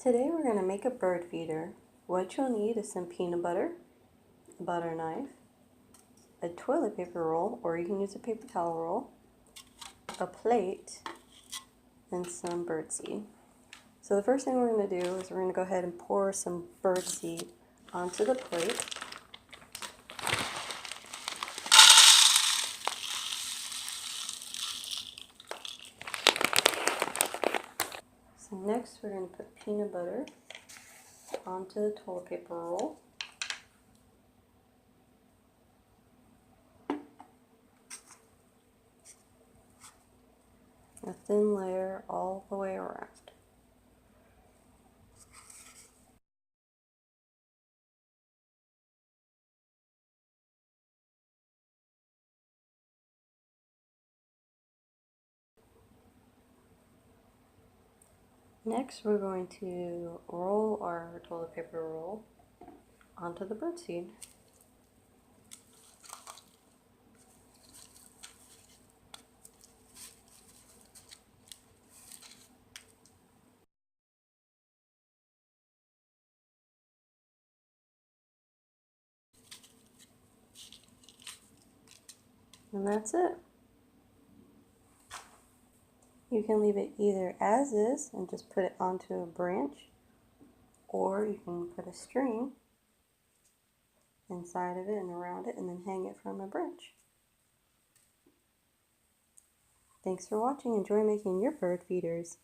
Today we're going to make a bird feeder. What you'll need is some peanut butter, a butter knife, a toilet paper roll, or you can use a paper towel roll, a plate, and some birdseed. So the first thing we're going to do is we're going to go ahead and pour some birdseed onto the plate. So next we're going to put peanut butter onto the toilet paper roll. A thin layer all the way around. Next we're going to roll our toilet paper roll onto the birdseed. And that's it. You can leave it either as is and just put it onto a branch, or you can put a string inside of it and around it and then hang it from a branch. Thanks for watching. Enjoy making your bird feeders.